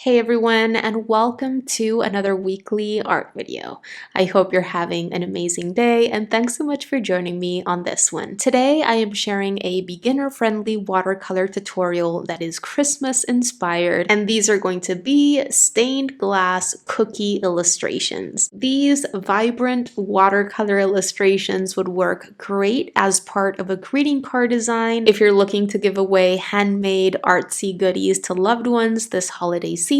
Hey everyone, and welcome to another weekly art video. I hope you're having an amazing day, and thanks so much for joining me on this one. Today I am sharing a beginner-friendly watercolor tutorial that is Christmas inspired, and these are going to be stained glass cookie illustrations. These vibrant watercolor illustrations would work great as part of a greeting card design if you're looking to give away handmade artsy goodies to loved ones this holiday season.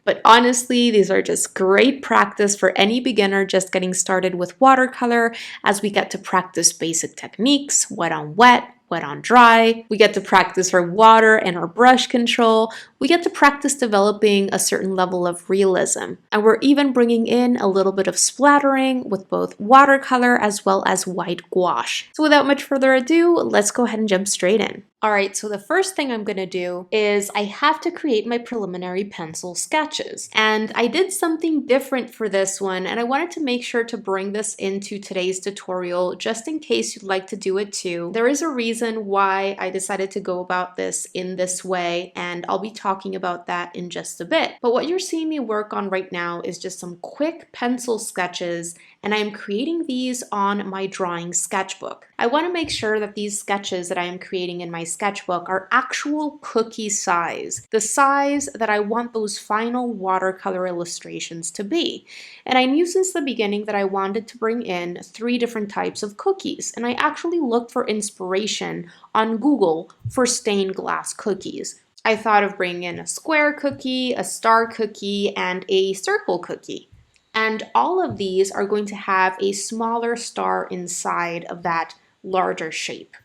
But honestly, these are just great practice for any beginner just getting started with watercolor, as we get to practice basic techniques, wet on wet, wet on dry. We get to practice our water and our brush control. We get to practice developing a certain level of realism. And we're even bringing in a little bit of splattering with both watercolor as well as white gouache. So without much further ado, let's go ahead and jump straight in. Alright, so the first thing I'm going to do is I have to create my preliminary pencil sketches. And I did something different for this one, and I wanted to make sure to bring this into today's tutorial just in case you'd like to do it too. There is a reason why I decided to go about this in this way, and I'll be talking about that in just a bit. But what you're seeing me work on right now is just some quick pencil sketches, and I am creating these on my drawing sketchbook. I want to make sure that these sketches that I am creating in my sketchbook are actual cookie size, the size that I want those final watercolor illustrations to be. And I knew since the beginning that I wanted to bring in 3 different types of cookies, and I actually looked for inspiration on Google for stained glass cookies. I thought of bringing in a square cookie, a star cookie, and a circle cookie. And all of these are going to have a smaller star inside of that larger shape.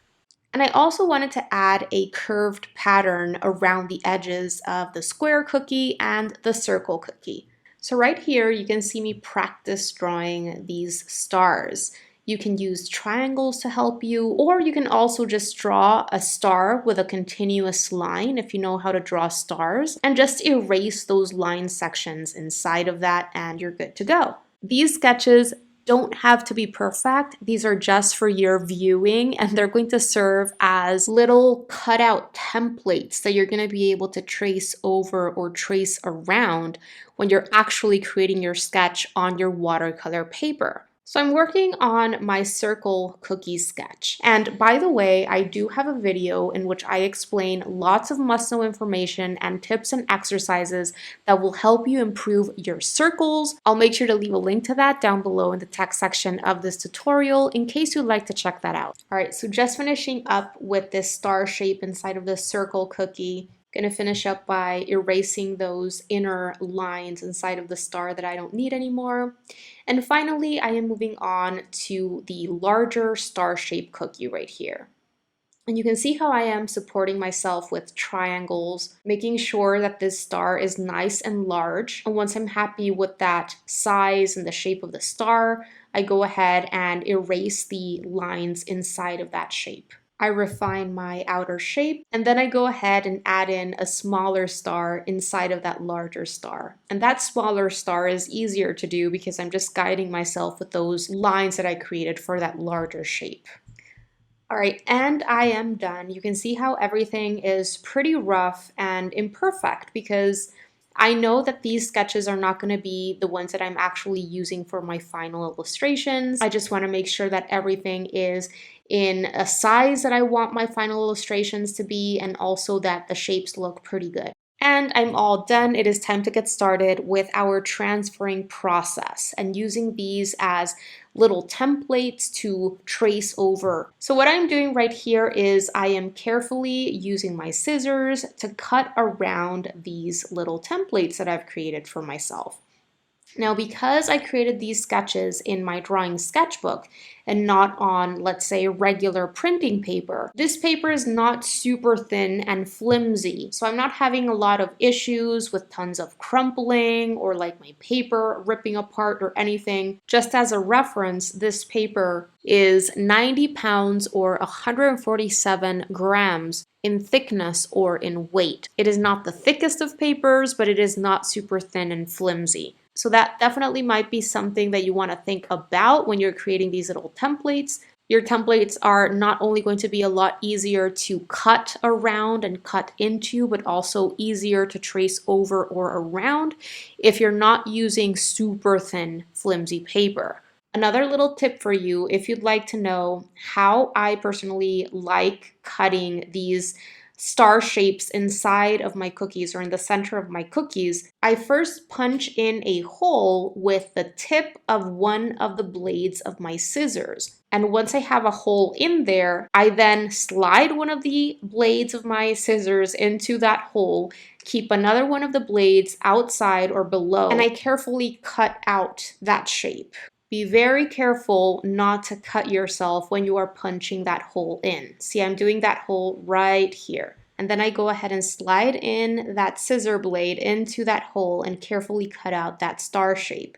And I also wanted to add a curved pattern around the edges of the square cookie and the circle cookie. So right here, you can see me practice drawing these stars. You can use triangles to help you, or you can also just draw a star with a continuous line if you know how to draw stars, and just erase those line sections inside of that and you're good to go. These sketches don't have to be perfect. These are just for your viewing, and they're going to serve as little cutout templates that you're going to be able to trace over or trace around when you're actually creating your sketch on your watercolor paper. So I'm working on my circle cookie sketch. And by the way, I do have a video in which I explain lots of must-know information and tips and exercises that will help you improve your circles. I'll make sure to leave a link to that down below in the text section of this tutorial in case you'd like to check that out. All right, so just finishing up with this star shape inside of the circle cookie. Going to finish up by erasing those inner lines inside of the star that I don't need anymore. And finally, I am moving on to the larger star-shaped cookie right here. And you can see how I am supporting myself with triangles, making sure that this star is nice and large. And once I'm happy with that size and the shape of the star, I go ahead and erase the lines inside of that shape. I refine my outer shape, and then I go ahead and add in a smaller star inside of that larger star. And that smaller star is easier to do because I'm just guiding myself with those lines that I created for that larger shape. All right, and I am done. You can see how everything is pretty rough and imperfect because I know that these sketches are not going to be the ones that I'm actually using for my final illustrations. I just want to make sure that everything is in a size that I want my final illustrations to be, and also that the shapes look pretty good. And I'm all done. It is time to get started with our transferring process and using these as little templates to trace over. So what I'm doing right here is I am carefully using my scissors to cut around these little templates that I've created for myself. Now, because I created these sketches in my drawing sketchbook and not on, let's say, regular printing paper, this paper is not super thin and flimsy. So I'm not having a lot of issues with tons of crumpling or like my paper ripping apart or anything. Just as a reference, this paper is 90 pounds or 147 grams in thickness or in weight. It is not the thickest of papers, but it is not super thin and flimsy. So that definitely might be something that you want to think about when you're creating these little templates. Your templates are not only going to be a lot easier to cut around and cut into, but also easier to trace over or around if you're not using super thin, flimsy paper. Another little tip for you, if you'd like to know how I personally like cutting these star shapes inside of my cookies or in the center of my cookies, I first punch in a hole with the tip of one of the blades of my scissors. And once I have a hole in there, I then slide one of the blades of my scissors into that hole, keep another one of the blades outside or below, and I carefully cut out that shape. Be very careful not to cut yourself when you are punching that hole in. See, I'm doing that hole right here. And then I go ahead and slide in that scissor blade into that hole and carefully cut out that star shape,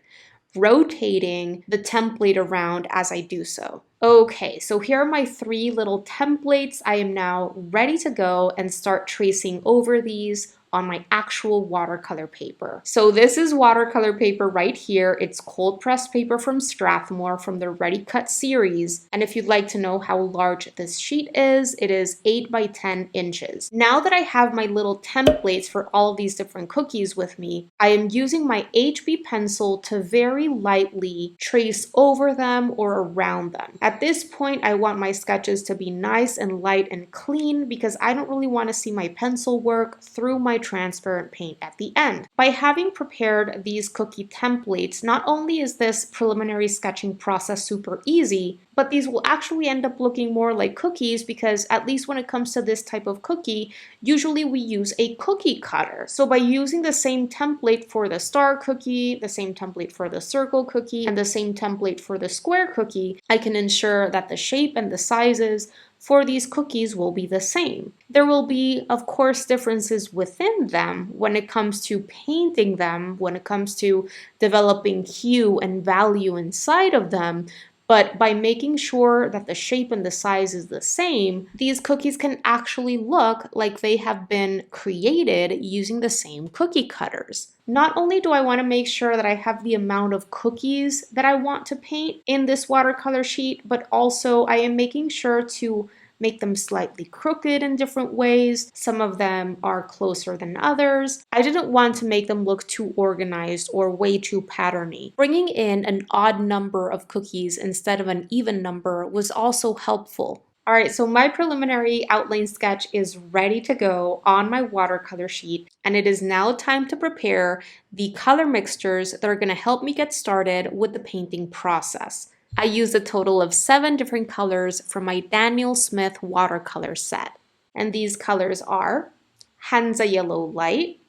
rotating the template around as I do so. Okay, so here are my 3 little templates. I am now ready to go and start tracing over these on my actual watercolor paper. So this is watercolor paper right here. It's cold pressed paper from Strathmore from the Ready Cut series. And if you'd like to know how large this sheet is, it is 8 by 10 inches. Now that I have my little templates for all of these different cookies with me, I am using my HB pencil to very lightly trace over them or around them. At this point, I want my sketches to be nice and light and clean because I don't really want to see my pencil work through my transparent paint at the end. By having prepared these cookie templates, not only is this preliminary sketching process super easy, but these will actually end up looking more like cookies because at least when it comes to this type of cookie, usually we use a cookie cutter. So by using the same template for the star cookie, the same template for the circle cookie, and the same template for the square cookie, I can ensure that the shape and the sizes for these cookies will be the same. There will be, of course, differences within them when it comes to painting them, when it comes to developing hue and value inside of them, but by making sure that the shape and the size is the same, these cookies can actually look like they have been created using the same cookie cutters. Not only do I want to make sure that I have the amount of cookies that I want to paint in this watercolor sheet, but also I am making sure to make them slightly crooked in different ways. Some of them are closer than others. I didn't want to make them look too organized or way too patterny. Bringing in an odd number of cookies instead of an even number was also helpful. All right, so my preliminary outline sketch is ready to go on my watercolor sheet, and it is now time to prepare the color mixtures that are going to help me get started with the painting process. I used a total of 7 different colors from my Daniel Smith watercolor set. And these colors are Hansa Yellow Light,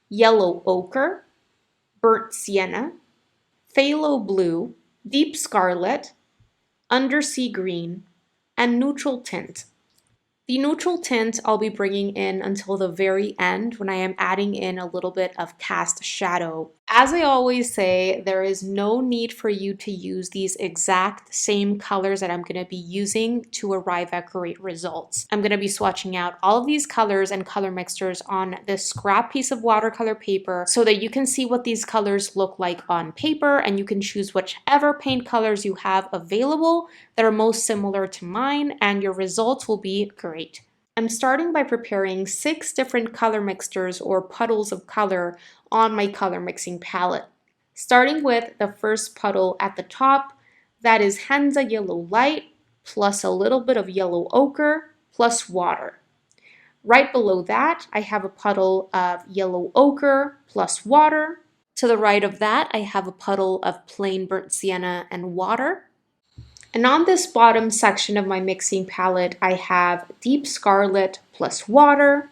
Yellow Ochre, Burnt Sienna, Phthalo Blue, Deep Scarlet, Undersea Green, and Neutral Tint. The neutral tint I'll be bringing in until the very end when I am adding in a little bit of cast shadow. As I always say, there is no need for you to use these exact same colors that I'm going to be using to arrive at great results. I'm going to be swatching out all of these colors and color mixtures on this scrap piece of watercolor paper so that you can see what these colors look like on paper, and you can choose whichever paint colors you have available that are most similar to mine, and your results will be great. I'm starting by preparing 6 different color mixtures or puddles of color on my color mixing palette. Starting with the first puddle at the top, that is Hansa Yellow Light plus a little bit of yellow ochre plus water. Right below that, I have a puddle of yellow ochre plus water. To the right of that, I have a puddle of plain burnt sienna and water. And on this bottom section of my mixing palette, I have Deep Scarlet plus water.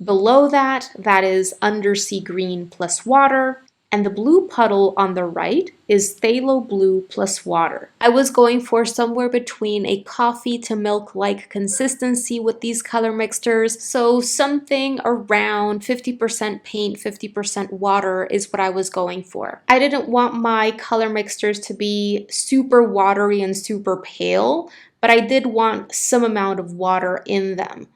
Below that, that is Undersea Green plus water. And the blue puddle on the right is Phthalo Blue plus water. I was going for somewhere between a coffee to milk-like consistency with these color mixtures, so something around 50% paint, 50% water is what I was going for. I didn't want my color mixtures to be super watery and super pale, but I did want some amount of water in them.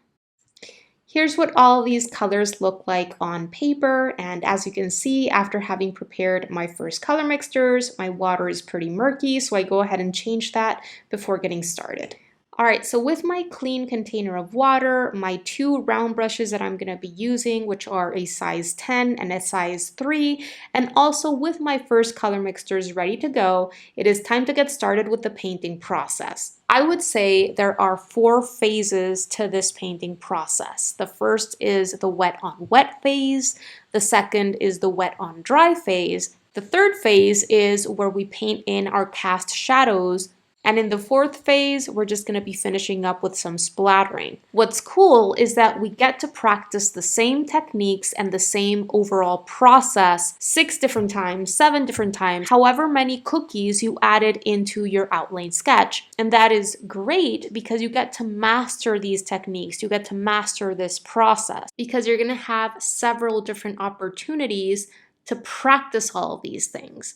Here's what all these colors look like on paper, and as you can see, after having prepared my first color mixtures, my water is pretty murky, so I go ahead and change that before getting started. All right, so with my clean container of water, my two round brushes that I'm going to be using, which are a size 10 and a size 3, and also with my first color mixtures ready to go, it is time to get started with the painting process. I would say there are 4 phases to this painting process. The first is the wet on wet phase, the second is the wet on dry phase, the third phase is where we paint in our cast shadows, and in the fourth phase, we're just going to be finishing up with some splattering. What's cool is that we get to practice the same techniques and the same overall process 6 different times, 7 different times, however many cookies you added into your outline sketch. And that is great because you get to master these techniques. You get to master this process because you're going to have several different opportunities to practice all of these things.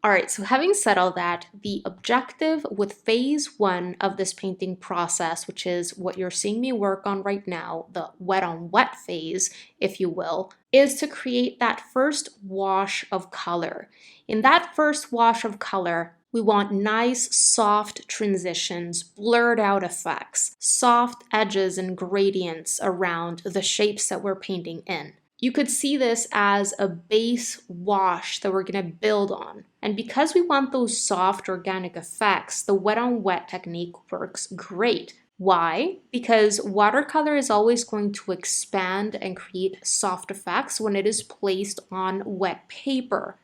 All right, so having said all that, the objective with phase 1 of this painting process, which is what you're seeing me work on right now, the wet on wet phase, if you will, is to create that first wash of color. In that first wash of color, we want nice, soft transitions, blurred out effects, soft edges and gradients around the shapes that we're painting in. You could see this as a base wash that we're going to build on. And because we want those soft organic effects, the wet on wet technique works great. Why? Because watercolor is always going to expand and create soft effects when it is placed on wet paper.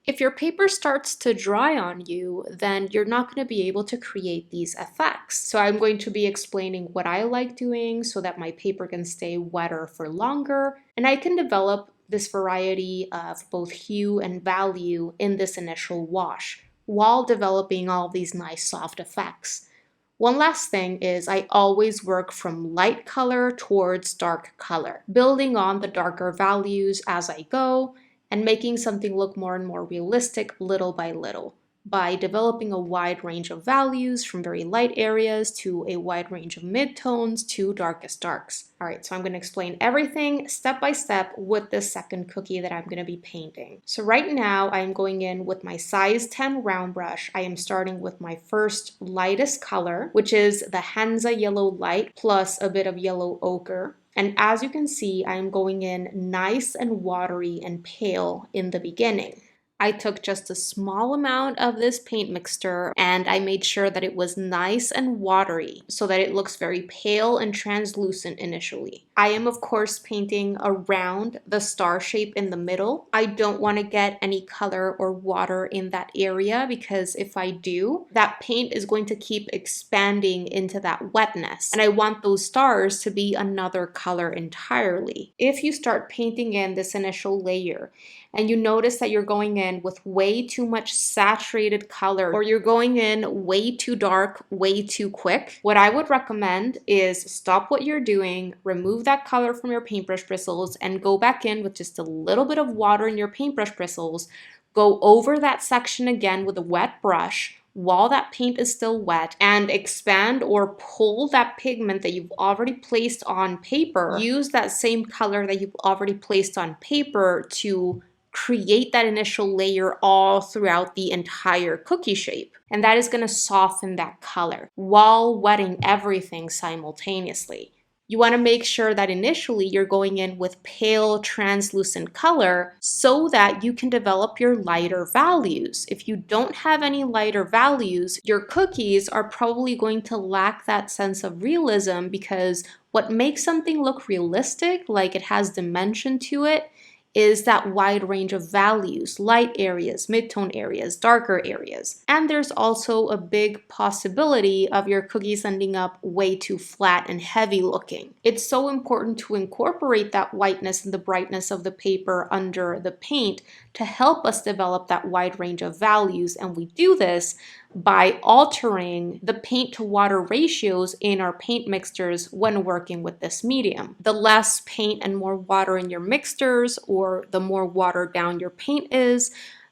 If your paper starts to dry on you, then you're not going to be able to create these effects. So I'm going to be explaining what I like doing so that my paper can stay wetter for longer, and I can develop this variety of both hue and value in this initial wash while developing all these nice soft effects. One last thing is I always work from light color towards dark color, building on the darker values as I go, and making something look more and more realistic little by little by developing a wide range of values from very light areas to a wide range of midtones to darkest darks. All right, so I'm going to explain everything step by step with this second cookie that I'm going to be painting. So right now I'm going in with my size 10 round brush. I am starting with my first lightest color, which is the Hansa yellow light plus a bit of yellow ochre. And as you can see, I'm going in nice and watery and pale in the beginning. I took just a small amount of this paint mixture and I made sure that it was nice and watery so that it looks very pale and translucent initially. I am of course painting around the star shape in the middle. I don't want to get any color or water in that area because if I do, that paint is going to keep expanding into that wetness. And I want those stars to be another color entirely. If you start painting in this initial layer and you notice that you're going in with way too much saturated color or you're going in way too dark, way too quick, what I would recommend is stop what you're doing, remove that color from your paintbrush bristles and go back in with just a little bit of water in your paintbrush bristles, go over that section again with a wet brush while that paint is still wet and expand or pull that pigment that you've already placed on paper. Use that same color that you've already placed on paper to create that initial layer all throughout the entire cookie shape. And that is going to soften that color while wetting everything simultaneously. You want to make sure that initially you're going in with pale translucent color so that you can develop your lighter values. If you don't have any lighter values, your cookies are probably going to lack that sense of realism because what makes something look realistic, like it has dimension to it, is that wide range of values, light areas, midtone areas, darker areas. And there's also a big possibility of your cookies ending up way too flat and heavy looking. It's so important to incorporate that whiteness and the brightness of the paper under the paint to help us develop that wide range of values. And we do this by altering the paint to water ratios in our paint mixtures when working with this medium. The less paint and more water in your mixtures, or the more watered down your paint is,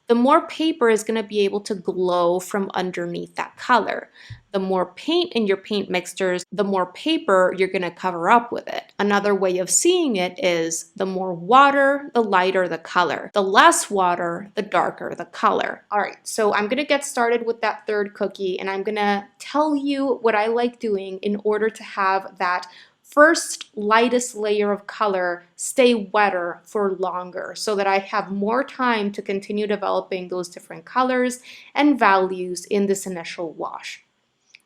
the more paper is going to be able to glow from underneath that color. The more paint in your paint mixtures, the more paper you're going to cover up with it. Another way of seeing it is the more water, the lighter the color. The less water, the darker the color. All right, so I'm going to get started with that third cookie, and I'm going to tell you what I like doing in order to have that first lightest layer of color stay wetter for longer so that I have more time to continue developing those different colors and values in this initial wash.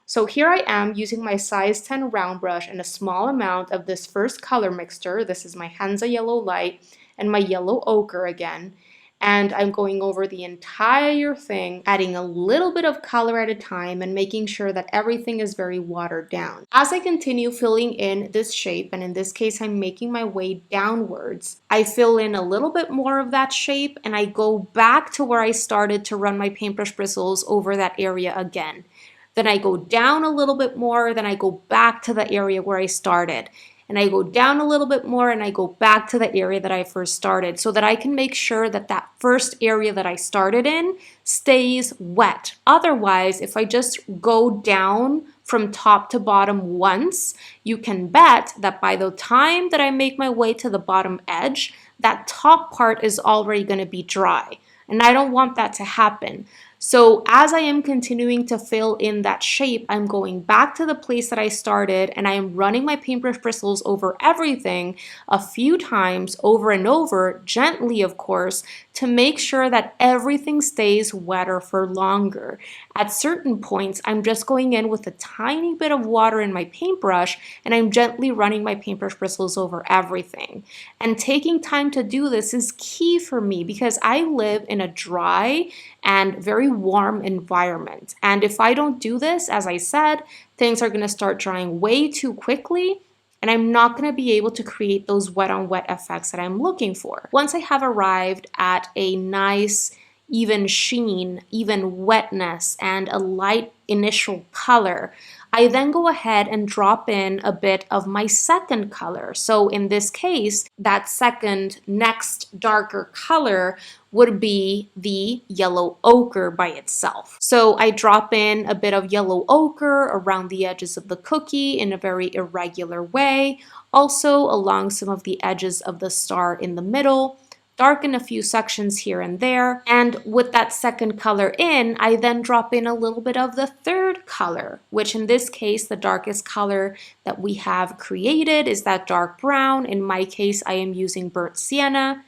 So here I am using my size 10 round brush and a small amount of this first color mixture. This is my Hansa Yellow Light and my Yellow Ochre again. And I'm going over the entire thing, adding a little bit of color at a time and making sure that everything is very watered down. As I continue filling in this shape, and in this case I'm making my way downwards, I fill in a little bit more of that shape and I go back to where I started to run my paintbrush bristles over that area again. Then I go down a little bit more, then I go back to the area where I started. And I go down a little bit more and I go back to the area that I first started so that I can make sure that that first area that I started in stays wet. Otherwise, if I just go down from top to bottom once, you can bet that by the time that I make my way to the bottom edge, that top part is already going to be dry. And I don't want that to happen. So as I am continuing to fill in that shape, I'm going back to the place that I started and I am running my paintbrush bristles over everything a few times over and over, gently of course, to make sure that everything stays wetter for longer. At certain points, I'm just going in with a tiny bit of water in my paintbrush and I'm gently running my paintbrush bristles over everything. And taking time to do this is key for me because I live in a dry and very warm environment. And if I don't do this, as I said, things are going to start drying way too quickly and I'm not going to be able to create those wet on wet effects that I'm looking for. Once I have arrived at a nice even sheen, even wetness, and a light initial color, I then go ahead and drop in a bit of my second color. So in this case, that second next darker color would be the yellow ochre by itself. So I drop in a bit of yellow ochre around the edges of the cookie in a very irregular way, also along some of the edges of the star in the middle, darken a few sections here and there, and with that second color in, I then drop in a little bit of the third color, which in this case, the darkest color that we have created is that dark brown. In my case, I am using burnt sienna,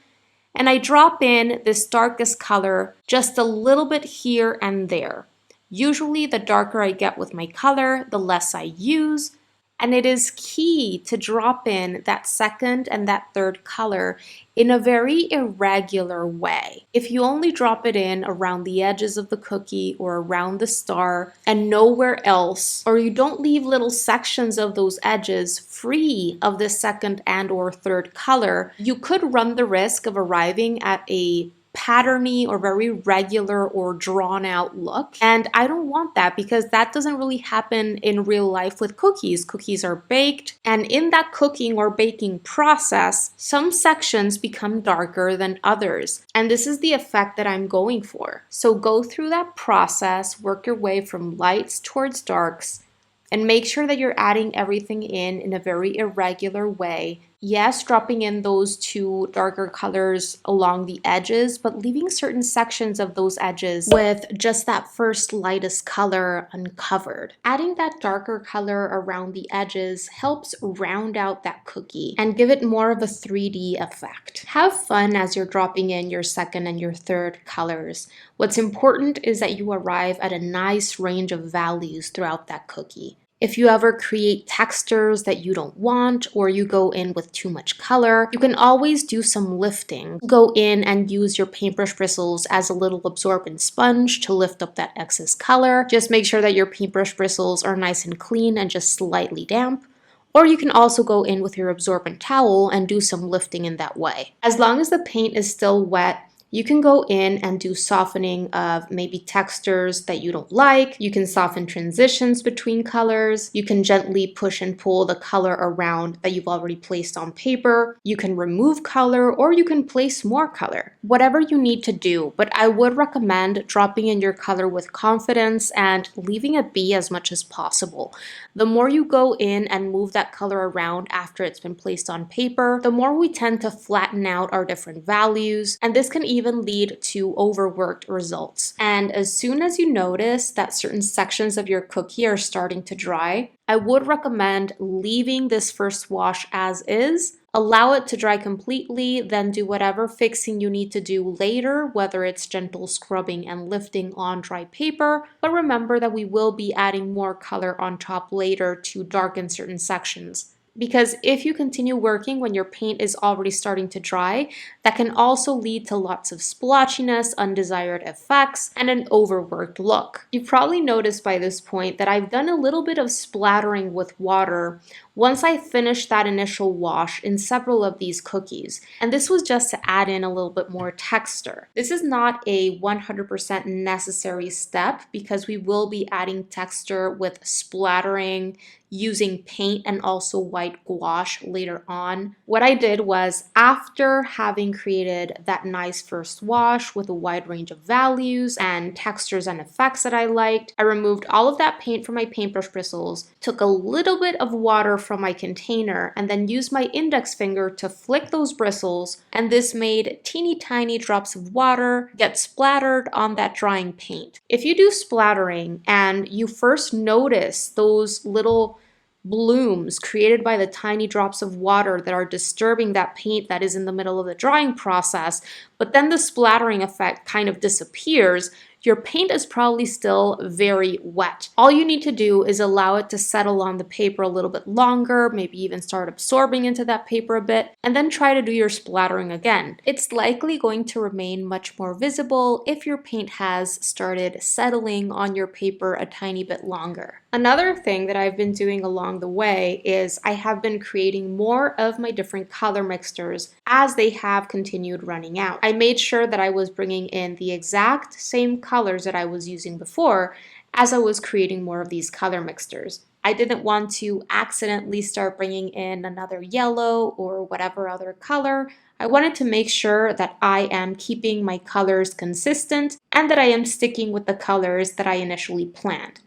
and I drop in this darkest color just a little bit here and there. Usually, the darker I get with my color, the less I use. And it is key to drop in that second and that third color in a very irregular way. If you only drop it in around the edges of the cookie or around the star and nowhere else, or you don't leave little sections of those edges free of the second and or third color, you could run the risk of arriving at a patterny or very regular or drawn out look. And I don't want that because that doesn't really happen in real life with cookies. Cookies are baked, and in that cooking or baking process, some sections become darker than others. And this is the effect that I'm going for. So go through that process, work your way from lights towards darks, and make sure that you're adding everything in a very irregular way. Yes, dropping in those two darker colors along the edges, but leaving certain sections of those edges with just that first lightest color uncovered. Adding that darker color around the edges helps round out that cookie and give it more of a 3D effect. Have fun as you're dropping in your second and your third colors. What's important is that you arrive at a nice range of values throughout that cookie. If you ever create textures that you don't want, or you go in with too much color, you can always do some lifting. Go in and use your paintbrush bristles as a little absorbent sponge to lift up that excess color. Just make sure that your paintbrush bristles are nice and clean and just slightly damp. Or you can also go in with your absorbent towel and do some lifting in that way. As long as the paint is still wet, You can go in and do softening of maybe textures that you don't like. You can soften transitions between colors. You can gently push and pull the color around that you've already placed on paper. You can remove color or you can place more color. Whatever you need to do, but I would recommend dropping in your color with confidence and leaving it be as much as possible. The more you go in and move that color around after it's been placed on paper, the more we tend to flatten out our different values, and this can even lead to overworked results. And as soon as you notice that certain sections of your cookie are starting to dry, I would recommend leaving this first wash as is. Allow it to dry completely, then do whatever fixing you need to do later, whether it's gentle scrubbing and lifting on dry paper. But remember that we will be adding more color on top later to darken certain sections. Because if you continue working when your paint is already starting to dry, that can also lead to lots of splotchiness, undesired effects, and an overworked look. You've probably noticed by this point that I've done a little bit of splattering with water once I finished that initial wash in several of these cookies, and this was just to add in a little bit more texture. This is not a 100% necessary step because we will be adding texture with splattering, using paint and also white gouache later on. What I did was, after having created that nice first wash with a wide range of values and textures and effects that I liked, I removed all of that paint from my paintbrush bristles, took a little bit of water from my container, and then used my index finger to flick those bristles, and this made teeny tiny drops of water get splattered on that drying paint. If you do splattering and you first notice those little blooms created by the tiny drops of water that are disturbing that paint that is in the middle of the drying process, but then the splattering effect kind of disappears, your paint is probably still very wet. All you need to do is allow it to settle on the paper a little bit longer, maybe even start absorbing into that paper a bit, and then try to do your splattering again. It's likely going to remain much more visible if your paint has started settling on your paper a tiny bit longer. Another thing that I've been doing along the way is I have been creating more of my different color mixtures as they have continued running out. I made sure that I was bringing in the exact same colors that I was using before as I was creating more of these color mixtures. I didn't want to accidentally start bringing in another yellow or whatever other color. I wanted to make sure that I am keeping my colors consistent and that I am sticking with the colors that I initially planned.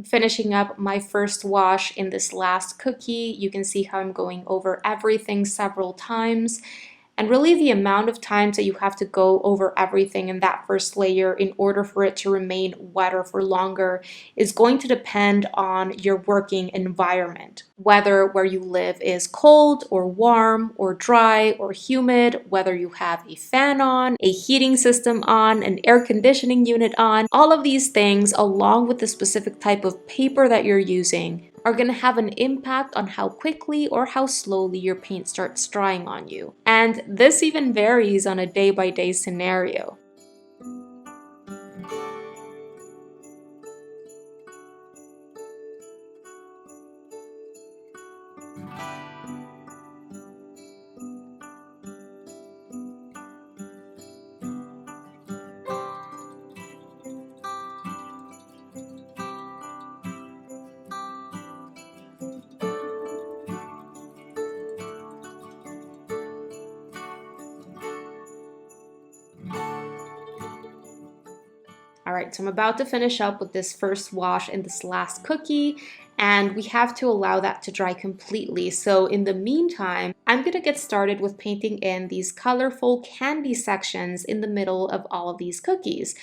Finishing up my first wash in this last cookie, you can see how I'm going over everything several times. And really the amount of times that you have to go over everything in that first layer in order for it to remain wetter for longer is going to depend on your working environment. Whether where you live is cold or warm or dry or humid, whether you have a fan on, a heating system on, an air conditioning unit on, all of these things along with the specific type of paper that you're using are going to have an impact on how quickly or how slowly your paint starts drying on you. And this even varies on a day-by-day scenario. All right, so I'm about to finish up with this first wash in this last cookie, and we have to allow that to dry completely. So in the meantime, I'm gonna get started with painting in these colorful candy sections in the middle of all of these cookies.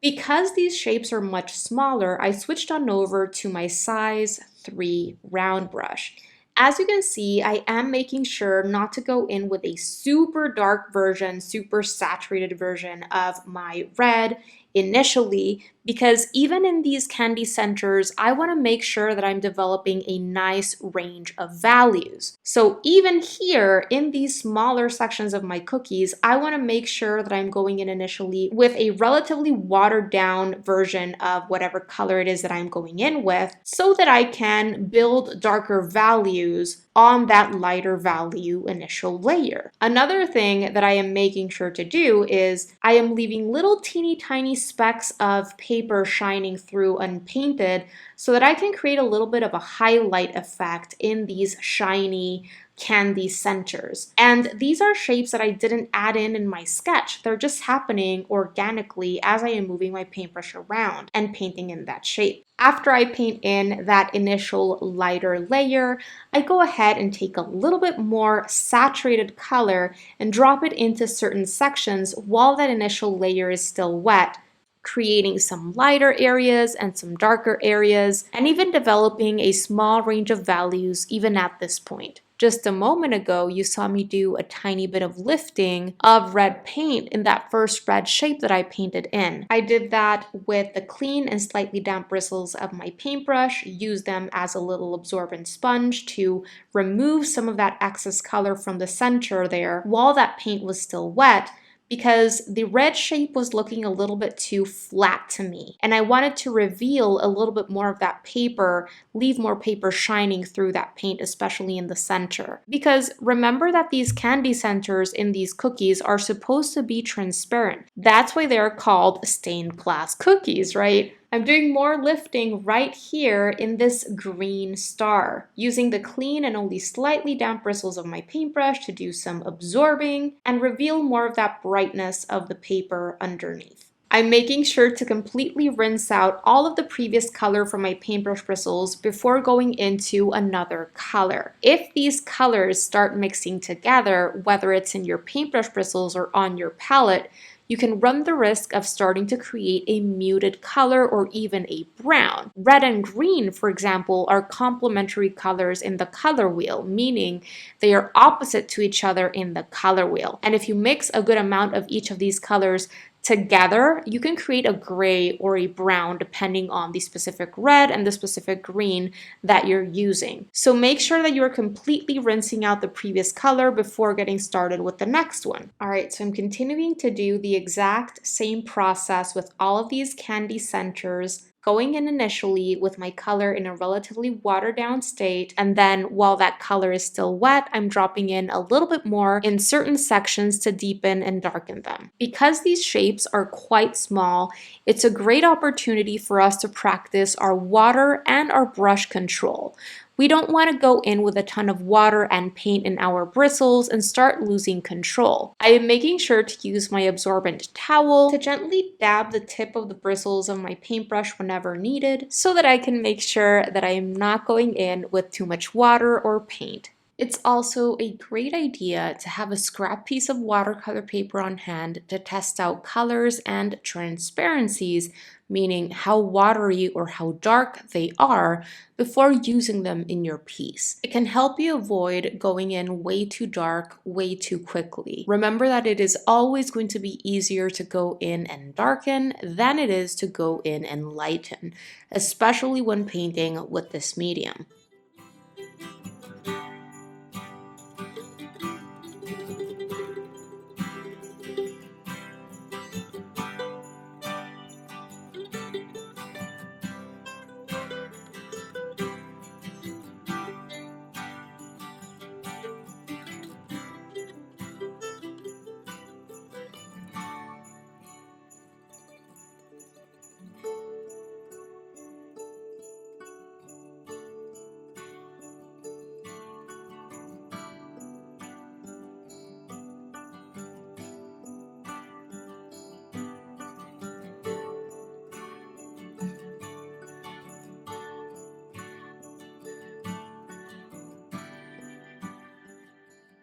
Because these shapes are much smaller, I switched on over to my size 3 round brush. As you can see, I am making sure not to go in with a super dark version, super saturated version of my red initially, because even in these candy centers, I want to make sure that I'm developing a nice range of values. So even here in these smaller sections of my cookies, I want to make sure that I'm going in initially with a relatively watered down version of whatever color it is that I'm going in with, so that I can build darker values on that lighter value initial layer. Another thing that I am making sure to do is I am leaving little teeny tiny specks of paper shining through unpainted so that I can create a little bit of a highlight effect in these shiny candy centers. And these are shapes that I didn't add in my sketch. They're just happening organically as I am moving my paintbrush around and painting in that shape. After I paint in that initial lighter layer, I go ahead and take a little bit more saturated color and drop it into certain sections while that initial layer is still wet, creating some lighter areas and some darker areas, and even developing a small range of values even at this point. Just a moment ago, you saw me do a tiny bit of lifting of red paint in that first red shape that I painted in. I did that with the clean and slightly damp bristles of my paintbrush, used them as a little absorbent sponge to remove some of that excess color from the center there while that paint was still wet, because the red shape was looking a little bit too flat to me. And I wanted to reveal a little bit more of that paper, leave more paper shining through that paint, especially in the center. Because remember that these candy centers in these cookies are supposed to be transparent. That's why they're called stained glass cookies, right? I'm doing more lifting right here in this green star, using the clean and only slightly damp bristles of my paintbrush to do some absorbing and reveal more of that brightness of the paper underneath. I'm making sure to completely rinse out all of the previous color from my paintbrush bristles before going into another color. If these colors start mixing together, whether it's in your paintbrush bristles or on your palette, you can run the risk of starting to create a muted color or even a brown. Red and green, for example, are complementary colors in the color wheel, meaning they are opposite to each other in the color wheel. And if you mix a good amount of each of these colors together, you can create a gray or a brown depending on the specific red and the specific green that you're using. So make sure that you're completely rinsing out the previous color before getting started with the next one. All right, so I'm continuing to do the exact same process with all of these candy centers, going in initially with my color in a relatively watered down state, and then while that color is still wet, I'm dropping in a little bit more in certain sections to deepen and darken them. Because these shapes are quite small, it's a great opportunity for us to practice our water and our brush control. We don't want to go in with a ton of water and paint in our bristles and start losing control. I am making sure to use my absorbent towel to gently dab the tip of the bristles of my paintbrush whenever needed so that I can make sure that I am not going in with too much water or paint. It's also a great idea to have a scrap piece of watercolor paper on hand to test out colors and transparencies, meaning how watery or how dark they are, before using them in your piece. It can help you avoid going in way too dark, way too quickly. Remember that it is always going to be easier to go in and darken than it is to go in and lighten, especially when painting with this medium.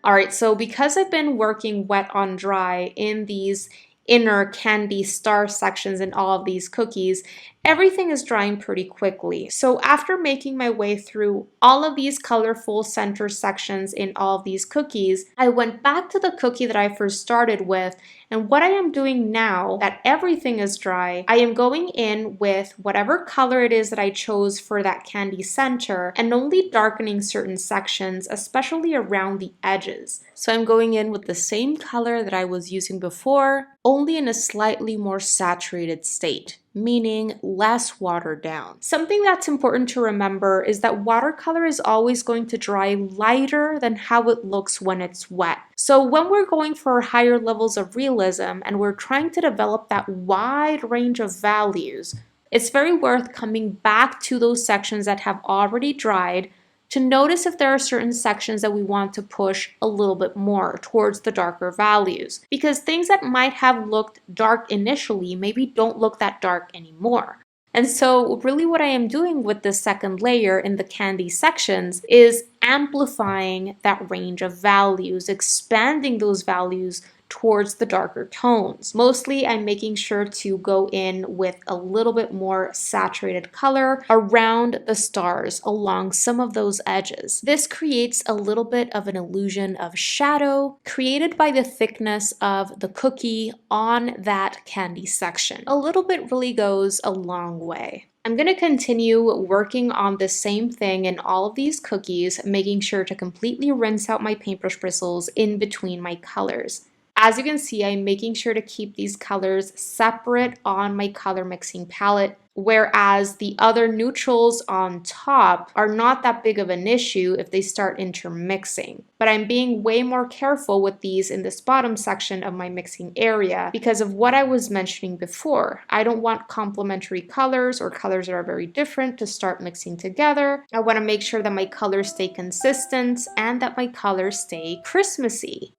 All right, so because I've been working wet on dry in these inner candy star sections in all of these cookies, everything is drying pretty quickly. So after making my way through all of these colorful center sections in all of these cookies, I went back to the cookie that I first started with, and what I am doing now that everything is dry, I am going in with whatever color it is that I chose for that candy center and only darkening certain sections, especially around the edges. So I'm going in with the same color that I was using before, only in a slightly more saturated state. meaning less watered down. Something that's important to remember is that watercolor is always going to dry lighter than how it looks when it's wet. So when we're going for higher levels of realism and we're trying to develop that wide range of values, it's very worth coming back to those sections that have already dried to notice if there are certain sections that we want to push a little bit more towards the darker values. Because things that might have looked dark initially maybe don't look that dark anymore. And so really what I am doing with this second layer in the candy sections is amplifying that range of values, expanding those values towards the darker tones. Mostly I'm making sure to go in with a little bit more saturated color around the stars along some of those edges. This creates a little bit of an illusion of shadow created by the thickness of the cookie on that candy section. A little bit really goes a long way. I'm going to continue working on the same thing in all of these cookies, making sure to completely rinse out my paintbrush bristles in between my colors. As you can see, I'm making sure to keep these colors separate on my color mixing palette, whereas the other neutrals on top are not that big of an issue if they start intermixing. But I'm being way more careful with these in this bottom section of my mixing area because of what I was mentioning before. I don't want complementary colors or colors that are very different to start mixing together. I want to make sure that my colors stay consistent and that my colors stay Christmassy.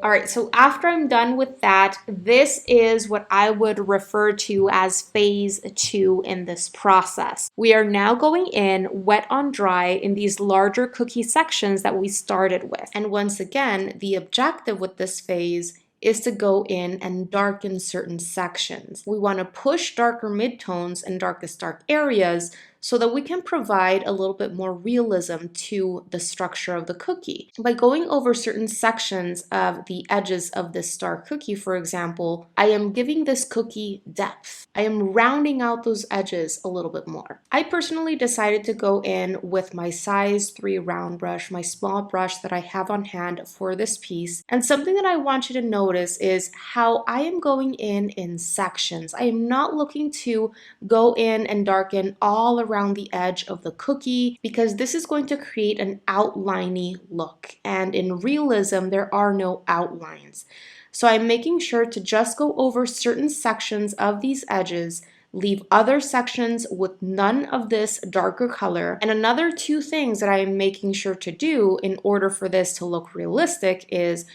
All right, so after I'm done with that, this is what I would refer to as phase 2 in this process. We are now going in wet on dry in these larger cookie sections that we started with. And once again, the objective with this phase is to go in and darken certain sections. We want to push darker midtones and darkest dark areas so that we can provide a little bit more realism to the structure of the cookie. By going over certain sections of the edges of this star cookie, for example, I am giving this cookie depth. I am rounding out those edges a little bit more. I personally decided to go in with my size 3 round brush, my small brush that I have on hand for this piece. And something that I want you to notice is how I am going in sections. I am not looking to go in and darken all around the edge of the cookie because this is going to create an outliney look, and in realism there are no outlines. So I'm making sure to just go over certain sections of these edges, leave other sections with none of this darker color. And another 2 things that I am making sure to do in order for this to look realistic is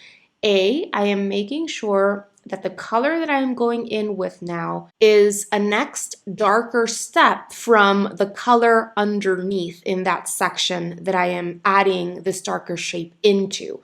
I am making sure that the color that I'm going in with now is a next darker step from the color underneath in that section that I am adding this darker shape into.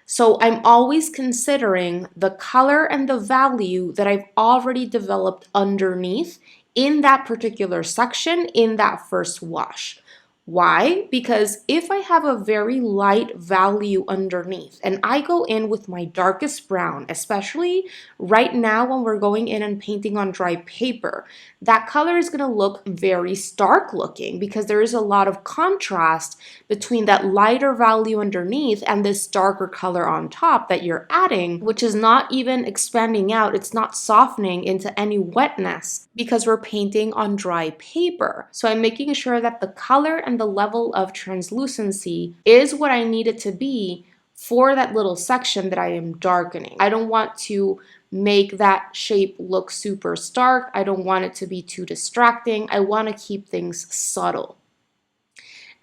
So I'm always considering the color and the value that I've already developed underneath in that particular section in that first wash. Why? Because if I have a very light value underneath and I go in with my darkest brown, especially right now when we're going in and painting on dry paper, that color is going to look very stark looking because there is a lot of contrast between that lighter value underneath and this darker color on top that you're adding, which is not even expanding out. It's not softening into any wetness because we're painting on dry paper. So I'm making sure that the color and the level of translucency is what I need it to be for that little section that I am darkening. I don't want to make that shape look super stark. I don't want it to be too distracting. I want to keep things subtle.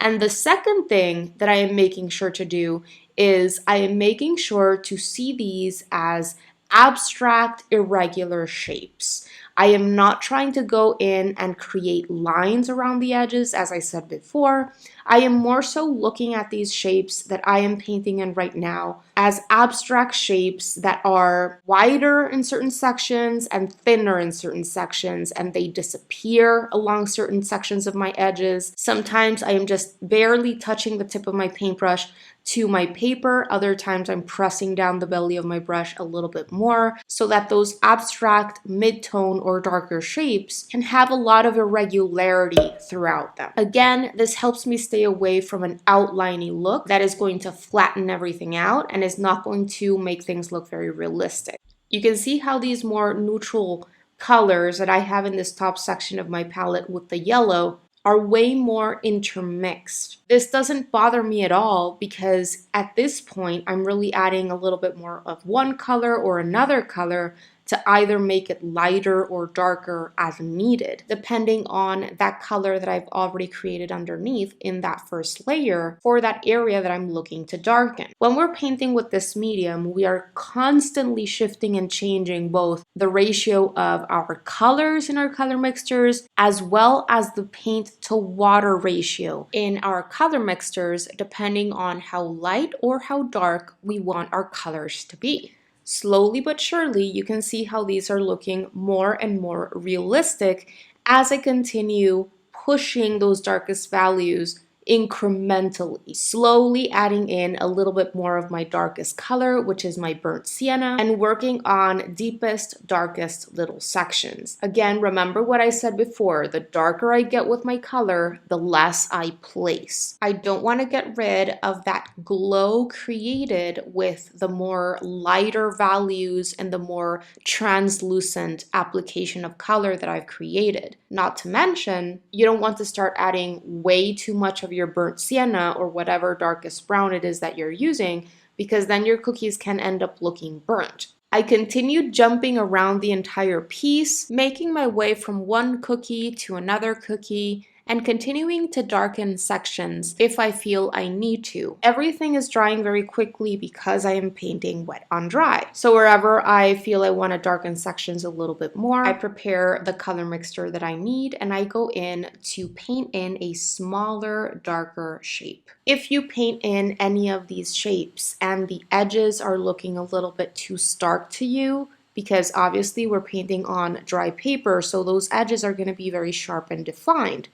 And the second thing that I am making sure to do is I am making sure to see these as abstract, irregular shapes. I am not trying to go in and create lines around the edges, as I said before. I am more so looking at these shapes that I am painting in right now as abstract shapes that are wider in certain sections and thinner in certain sections, and they disappear along certain sections of my edges. Sometimes I am just barely touching the tip of my paintbrush to my paper. Other times I'm pressing down the belly of my brush a little bit more so that those abstract mid-tone or darker shapes can have a lot of irregularity throughout them. Again, this helps me stay away from an outliney look that is going to flatten everything out and is not going to make things look very realistic. You can see how these more neutral colors that I have in this top section of my palette with the yellow are way more intermixed. This doesn't bother me at all because at this point, I'm really adding a little bit more of one color or another color to either make it lighter or darker as needed, depending on that color that I've already created underneath in that first layer for that area that I'm looking to darken. When we're painting with this medium, we are constantly shifting and changing both the ratio of our colors in our color mixtures as well as the paint to water ratio in our color mixtures, depending on how light or how dark we want our colors to be. Slowly but surely, you can see how these are looking more and more realistic as I continue pushing those darkest values incrementally, slowly adding in a little bit more of my darkest color, which is my burnt sienna, and working on deepest, darkest little sections. Again, remember what I said before, the darker I get with my color, the less I place. I don't want to get rid of that glow created with the more lighter values and the more translucent application of color that I've created. Not to mention, you don't want to start adding way too much of your burnt sienna or whatever darkest brown it is that you're using, because then your cookies can end up looking burnt. I continued jumping around the entire piece, making my way from one cookie to another cookie, and continuing to darken sections if I feel I need to. Everything is drying very quickly because I am painting wet on dry. So wherever I feel I want to darken sections a little bit more, I prepare the color mixture that I need and I go in to paint in a smaller, darker shape. If you paint in any of these shapes and the edges are looking a little bit too stark to you, because obviously we're painting on dry paper, so those edges are going to be very sharp and defined.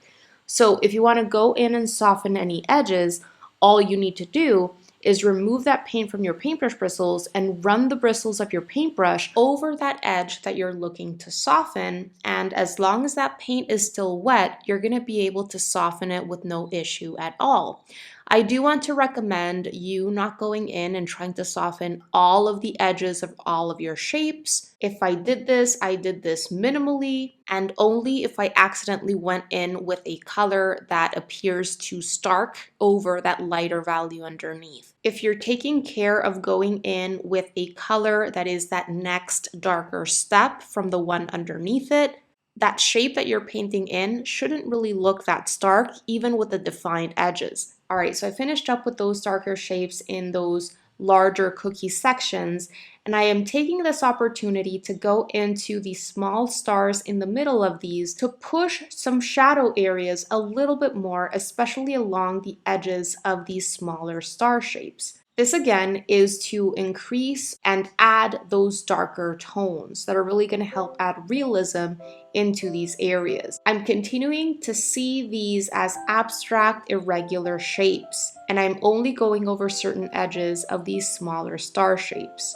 So if you want to go in and soften any edges, all you need to do is remove that paint from your paintbrush bristles and run the bristles of your paintbrush over that edge that you're looking to soften. And as long as that paint is still wet, you're going to be able to soften it with no issue at all. I do want to recommend you not going in and trying to soften all of the edges of all of your shapes. If I did this minimally and only if I accidentally went in with a color that appears too stark over that lighter value underneath. If you're taking care of going in with a color that is that next darker step from the one underneath it, that shape that you're painting in shouldn't really look that stark, even with the defined edges. All right, so I finished up with those darker shapes in those larger cookie sections, and I am taking this opportunity to go into the small stars in the middle of these to push some shadow areas a little bit more, especially along the edges of these smaller star shapes. This again is to increase and add those darker tones that are really going to help add realism into these areas. I'm continuing to see these as abstract, irregular shapes, and I'm only going over certain edges of these smaller star shapes.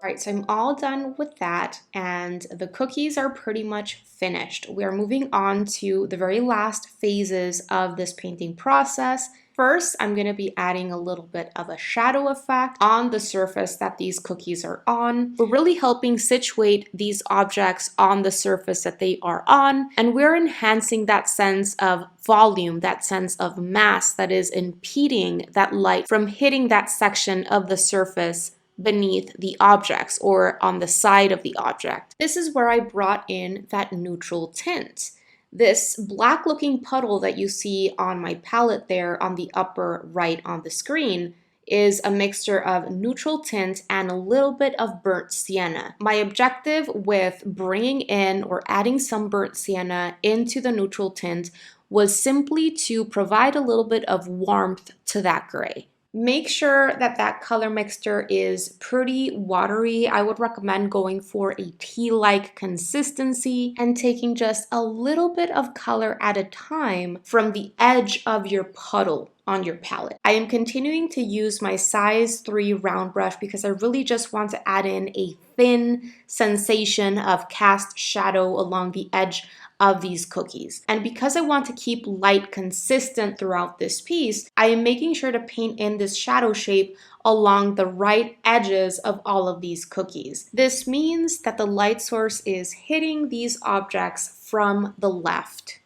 All right, so I'm all done with that, and the cookies are pretty much finished. We are moving on to the very last phases of this painting process. First, I'm going to be adding a little bit of a shadow effect on the surface that these cookies are on. We're really helping situate these objects on the surface that they are on, and we're enhancing that sense of volume, that sense of mass that is impeding that light from hitting that section of the surface beneath the objects or on the side of the object. This is where I brought in that neutral tint. This black looking puddle that you see on my palette there on the upper right on the screen is a mixture of neutral tint and a little bit of burnt sienna. My objective with bringing in or adding some burnt sienna into the neutral tint was simply to provide a little bit of warmth to that gray. Make sure that that color mixture is pretty watery. I would recommend going for a tea-like consistency and taking just a little bit of color at a time from the edge of your puddle on your palette. I am continuing to use my size 3 round brush because I really just want to add in a thin sensation of cast shadow along the edge of these cookies. And because I want to keep light consistent throughout this piece, I am making sure to paint in this shadow shape along the right edges of all of these cookies. This means that the light source is hitting these objects from the left.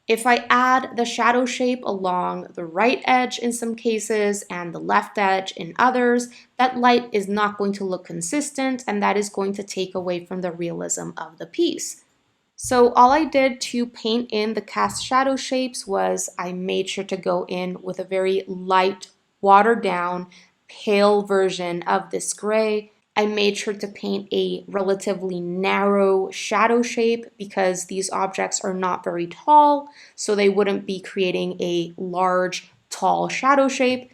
If I add the shadow shape along the right edge in some cases and the left edge in others, that light is not going to look consistent, and that is going to take away from the realism of the piece. So all I did to paint in the cast shadow shapes was I made sure to go in with a very light, watered down, pale version of this gray. I made sure to paint a relatively narrow shadow shape because these objects are not very tall, so they wouldn't be creating a large, tall shadow shape.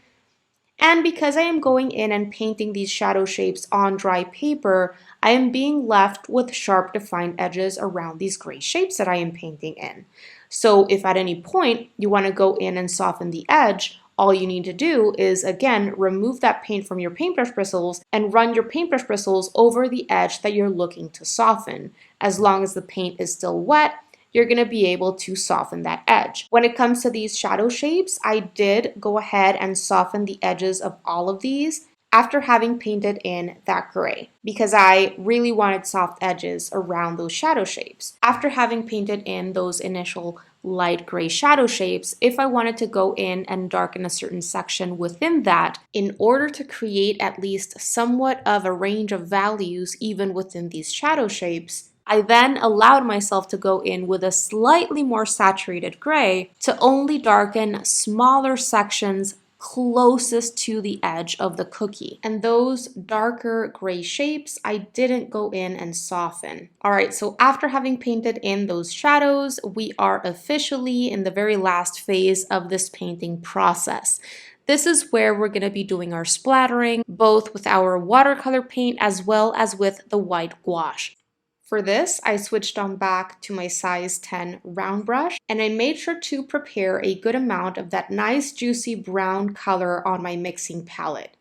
And because I am going in and painting these shadow shapes on dry paper, I am being left with sharp defined edges around these gray shapes that I am painting in. So if at any point you want to go in and soften the edge, all you need to do is, again, remove that paint from your paintbrush bristles and run your paintbrush bristles over the edge that you're looking to soften. As long as the paint is still wet, you're going to be able to soften that edge. When it comes to these shadow shapes, I did go ahead and soften the edges of all of these after having painted in that gray because I really wanted soft edges around those shadow shapes. After having painted in those initial light gray shadow shapes, if I wanted to go in and darken a certain section within that, in order to create at least somewhat of a range of values even within these shadow shapes, I then allowed myself to go in with a slightly more saturated gray to only darken smaller sections closest to the edge of the cookie. And those darker gray shapes, I didn't go in and soften. All right, so after having painted in those shadows, we are officially in the very last phase of this painting process. This is where we're going to be doing our splattering, both with our watercolor paint as well as with the white gouache. For this, I switched on back to my size 10 round brush, and I made sure to prepare a good amount of that nice juicy brown color on my mixing palette.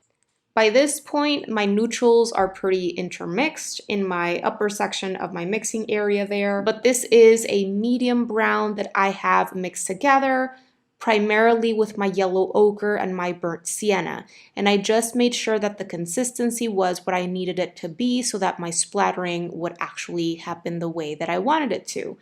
By this point, my neutrals are pretty intermixed in my upper section of my mixing area there, but this is a medium brown that I have mixed together, primarily with my yellow ochre and my burnt sienna. And I just made sure that the consistency was what I needed it to be so that my splattering would actually happen the way that I wanted it to.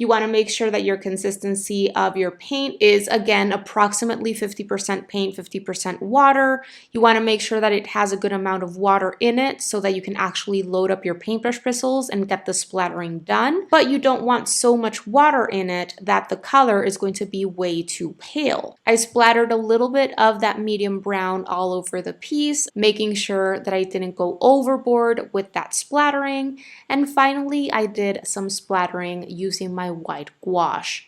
You want to make sure that your consistency of your paint is, again, approximately 50% paint, 50% water. You want to make sure that it has a good amount of water in it so that you can actually load up your paintbrush bristles and get the splattering done. But you don't want so much water in it that the color is going to be way too pale. I splattered a little bit of that medium brown all over the piece, making sure that I didn't go overboard with that splattering. And finally, I did some splattering using my white gouache.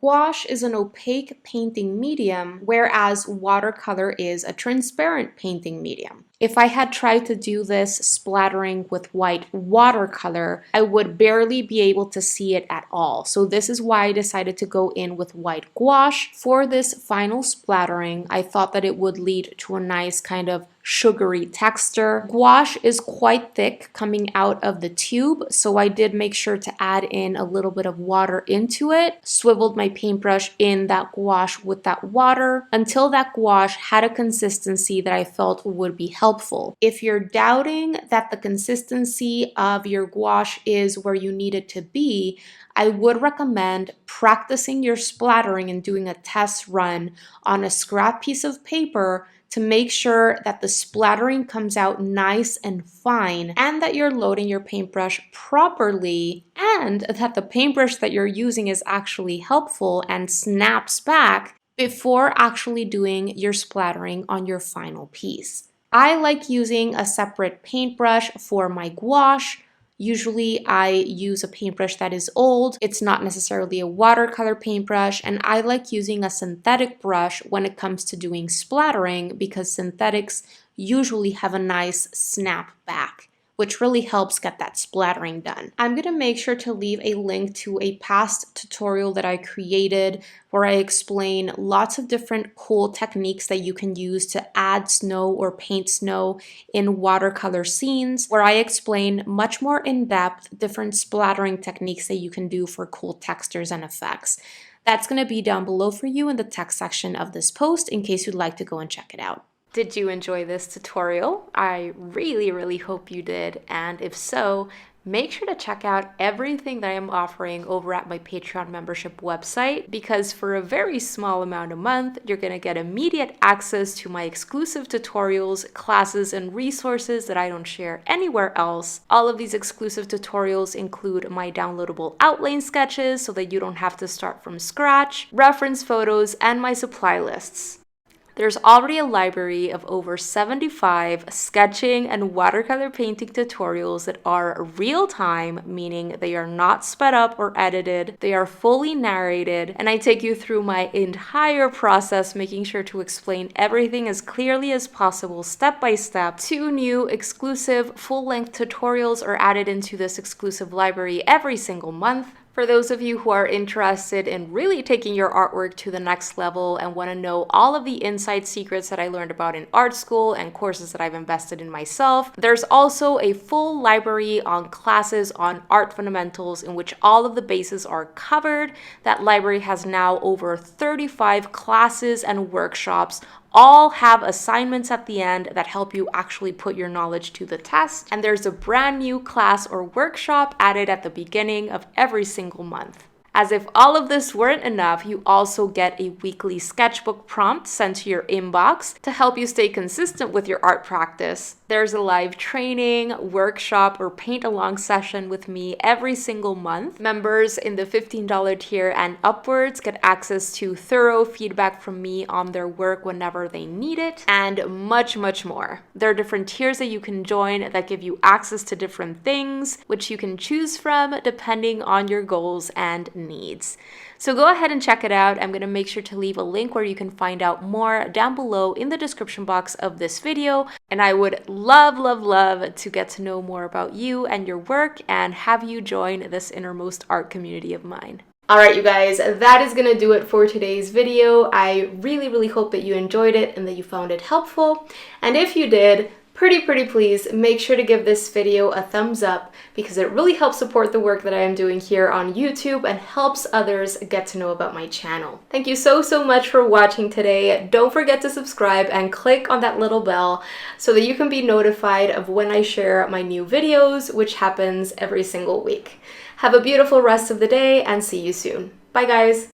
Gouache is an opaque painting medium, whereas watercolor is a transparent painting medium. If I had tried to do this splattering with white watercolor, I would barely be able to see it at all. So this is why I decided to go in with white gouache. For this final splattering, I thought that it would lead to a nice kind of sugary texture. Gouache is quite thick coming out of the tube, so I did make sure to add in a little bit of water into it, swiveled my paintbrush in that gouache with that water until that gouache had a consistency that I felt would be helpful. If you're doubting that the consistency of your gouache is where you need it to be, I would recommend practicing your splattering and doing a test run on a scrap piece of paper to make sure that the splattering comes out nice and fine and that you're loading your paintbrush properly and that the paintbrush that you're using is actually helpful and snaps back before actually doing your splattering on your final piece. I like using a separate paintbrush for my gouache. Usually I use a paintbrush that is old. It's not necessarily a watercolor paintbrush, and I like using a synthetic brush when it comes to doing splattering because synthetics usually have a nice snap back, which really helps get that splattering done. I'm going to make sure to leave a link to a past tutorial that I created where I explain lots of different cool techniques that you can use to add snow or paint snow in watercolor scenes, where I explain much more in depth different splattering techniques that you can do for cool textures and effects. That's going to be down below for you in the text section of this post in case you'd like to go and check it out. Did you enjoy this tutorial? I really hope you did, and if so, make sure to check out everything that I am offering over at my Patreon membership website, because for a very small amount a month, you're going to get immediate access to my exclusive tutorials, classes, and resources that I don't share anywhere else. All of these exclusive tutorials include my downloadable outline sketches so that you don't have to start from scratch, reference photos, and my supply lists. There's already a library of over 75 sketching and watercolor painting tutorials that are real-time, meaning they are not sped up or edited, they are fully narrated, and I take you through my entire process, making sure to explain everything as clearly as possible, step by step. 2 new exclusive full-length tutorials are added into this exclusive library every single month. For those of you who are interested in really taking your artwork to the next level and want to know all of the inside secrets that I learned about in art school and courses that I've invested in myself, there's also a full library on classes on art fundamentals in which all of the bases are covered. That library has now over 35 classes and workshops. All have assignments at the end that help you actually put your knowledge to the test. And there's a brand new class or workshop added at the beginning of every single month. As if all of this weren't enough, you also get a weekly sketchbook prompt sent to your inbox to help you stay consistent with your art practice. There's a live training, workshop, or paint-along session with me every single month. Members in the $15 tier and upwards get access to thorough feedback from me on their work whenever they need it, and much more. There are different tiers that you can join that give you access to different things, which you can choose from depending on your goals and needs. So go ahead and check it out. I'm going to make sure to leave a link where you can find out more down below in the description box of this video. And I would love to get to know more about you and your work and have you join this innermost art community of mine. Alright you guys, that is going to do it for today's video. I really hope that you enjoyed it and that you found it helpful. And if you did, pretty please make sure to give this video a thumbs up because it really helps support the work that I am doing here on YouTube and helps others get to know about my channel. Thank you so much for watching today. Don't forget to subscribe and click on that little bell so that you can be notified of when I share my new videos, which happens every single week. Have a beautiful rest of the day and see you soon. Bye guys!